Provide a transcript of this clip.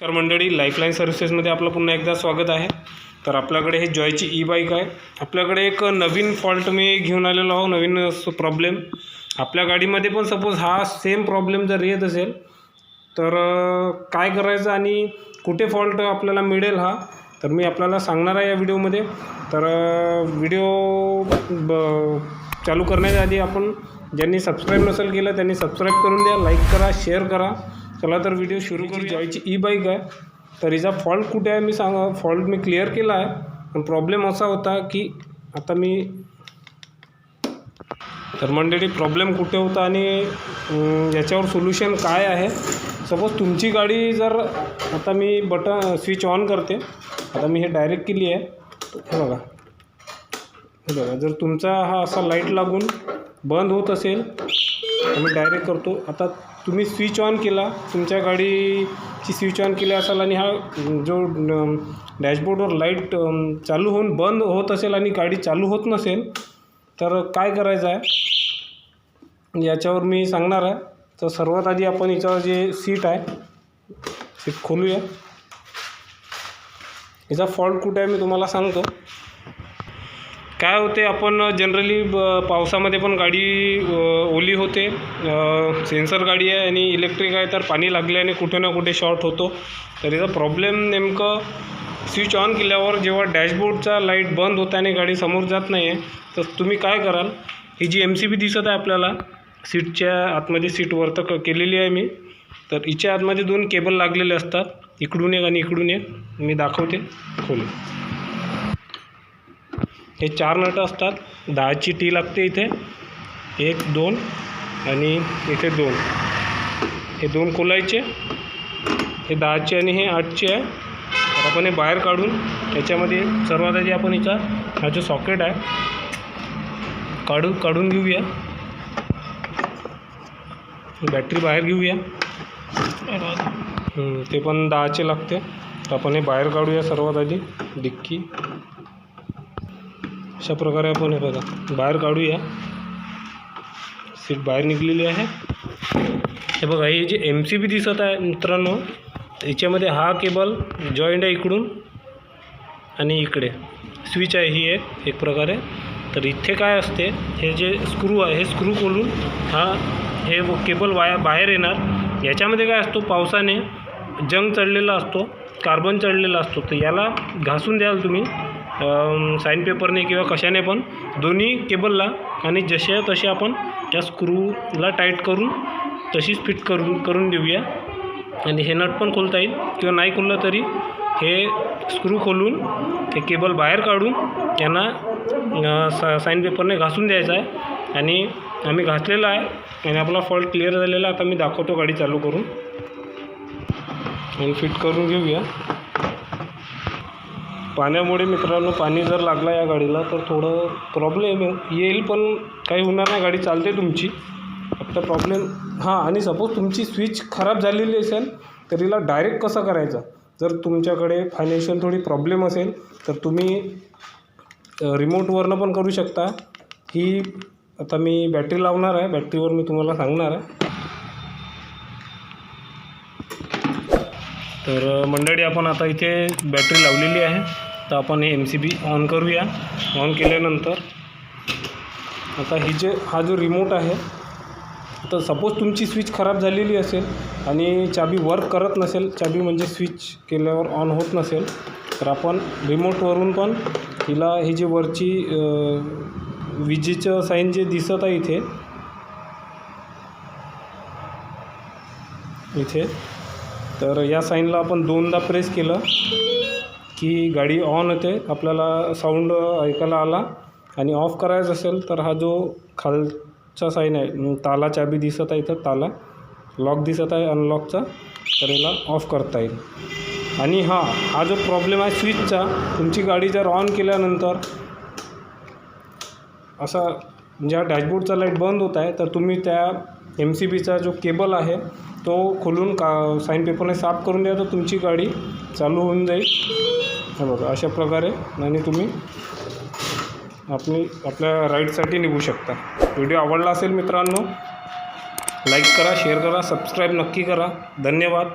नमस्कार मंडळी, लाईफलाईन सर्व्हिसेसमध्ये आपलं पुन्हा एकदा स्वागत आहे. तर आपल्याकडे हे जॉयची ई बाईक आहे. आपल्याकडे एक नवीन फॉल्ट मी घेऊन आलेलो आहो, नवीन प्रॉब्लेम. आपल्या गाडीमध्ये पण सपोज हा सेम प्रॉब्लेम जर येत असेल तर काय करायचं आणि कुठे फॉल्ट आपल्याला मिळेल हा तर मी आपल्याला सांगणार आहे या व्हिडिओमध्ये. तर व्हिडिओ चालू करण्याच्या आधी आपण ज्यांनी सबस्क्राईब नसेल केलं त्यांनी सबस्क्राईब करून द्या, लाईक करा, शेअर करा. चला तर व्हिडिओ सुरू करू. जॉयची ई बाईक आहे. तर हिचा फॉल्ट कुठे आहे मी फॉल्ट मी क्लिअर केला आहे. पण प्रॉब्लेम असा होता की आता मी तर मंडळी प्रॉब्लेम कुठे होता आणि याच्यावर सोल्युशन काय आहे. सपोज तुमची गाडी जर आता मी स्विच ऑन करते. आता मी हे डायरेक्ट केली आहे. हे बघा, जर तुमचा हा असा लाईट लागून बंद होत असेल तर मी डायरेक्ट करतो. आता तुम्ही स्विच ऑन केला, तुमच्या गाडीची स्विच ऑन केली असाल आणि हा जो डॅशबोर्डवर लाईट चालू होऊन बंद होत असेल आणि गाडी चालू होत नसेल तर काय करायचं आहे याच्यावर मी सांगणार आहे. तर सर्वात आधी आपण याच्यावर जे सीट आहे सीट खोलूया. याचा फॉल्ट कुठे आहे मी तुम्हाला सांगतो. काय होते, आपण जनरली पावसामध्ये पण गाडी ओली होते. सेन्सर गाडी आहे आणि इलेक्ट्रिक आहे तर पाणी लागल्याने कुठे ना कुठे शॉर्ट होतो. तर याचा प्रॉब्लेम नेमकं स्विच ऑन केल्यावर जेव्हा डॅशबोर्डचा लाईट बंद होता आणि गाडी समोर जात नाही आहे तर तुम्ही काय कराल, ही जी MCB दिसत आहे आपल्याला सीटच्या आतमध्ये, सीटवर तर केलेली आहे मी. तर हिच्या आतमध्ये 2 केबल लागलेले असतात, इकडून एक आणि इकडून एक. मी दाखवते, खोलू. हे 4 नट असतात. 10ची टी लागते इथे, 1 2 आणि इथे 2. हे 2 खोलायचे. हे 10चे आणि हे 8चे आहे. तर आपण हे बाहेर काढून याच्यामध्ये सर्वात आधी आपण हिचा हा जो सॉकेट आहे काढून घेऊया. बॅटरी बाहेर घेऊया. ते पण 10चे लागते. तर आपण हे बाहेर काढूया सर्वात आधी. डिक्की अशा प्रकारे आपण हे बघा बाहेर काढूया. सीट बाहेर निघलेली आहे. हे बघा, ही जी MCB दिसत आहे मित्रांनो, याच्यामध्ये हा केबल जॉईंट आहे इकडून आणि इकडे स्विच आहे ही एक प्रकारे. तर इथे काय असते, हे जे स्क्रू आहे हे स्क्रू खोलून हे केबल बाहेर येणार. याच्यामध्ये काय असतो, पावसाने जंग चढलेला असतो, कार्बन चढलेला असतो. तर याला घासून द्याल तुम्ही साईन पेपरने किंवा कशाने पण, दोन्ही केबलला. आणि जसे तसे आपण त्या स्क्रूला टाईट करून तशीच फिट करून देऊया. आणि हे नट पण खोलता येईल किंवा नाही खोललं तरी हे स्क्रू खोलून हे केबल बाहेर काढून यांना साईन पेपरने घासून द्यायचं आहे. आणि आम्ही घासलेला आहे आणि आपला फॉल्ट क्लिअर झालेला. आता मी दाखवतो गाडी चालू करून आणि फिट करून घेऊया. पाण्यामुळे मित्रांनो, पाणी जर लागला या गाडीला तर थोडं प्रॉब्लेम येईल, पण काही होणार नाही, गाडी चालते तुमची. फक्त प्रॉब्लेम आणि सपोज तुमची स्विच खराब झालेली असेल तर हिला डायरेक्ट कसं करायचं. जर तुमच्याकडे फायनान्शियल थोडी प्रॉब्लेम असेल तर तुम्ही रिमोटवरनं पण करू शकता. ही आता मी बॅटरी लावणार आहे, बॅटरीवर मी तुम्हाला सांगणार आहे. तर मंडळी, आपण आता इथे बॅटरी लावलेली आहे. तर आपण हे MCB ऑन करूया. ऑन केल्यानंतर आता हा जो रिमोट आहे, तर सपोज तुमची स्विच खराब झालेली असेल आणि चाबी वर्क करत नसेल, चाबी म्हणजे स्विच केल्यावर ऑन होत नसेल, तर आपण रिमोटवरून पण हिला ही जी वरची विजेचं साईन जे दिसत आहे इथे तर या साईनला आपण 2दा प्रेस केलं की गाडी ऑन होते, आपल्याला साऊंड ऐकायला आला. आणि ऑफ करायचं असेल तर हा जो खालचा साईन आहे, ताला चाबी दिसत आहे इथं, ताला लॉक दिसत आहे अनलॉकचा, तर याला ऑफ करता येईल. आणि हा जो प्रॉब्लेम आहे स्विचचा, तुमची गाडी जर ऑन केल्यानंतर असा म्हणजे हा डॅशबोर्डचा लाईट बंद होत आहे तर तुम्ही त्या MCBचा जो केबल आहे तो खोलून साईन पेपरने साफ करून द्या, तर तुमची गाडी चालू होऊन जाईल. हे बघा अशा प्रकारे. आणि तुम्ही आपल्या राईडसाठी निघू शकता. व्हिडिओ आवडला असेल मित्रांनो, लाईक करा, शेअर करा, सबस्क्राईब नक्की करा. धन्यवाद.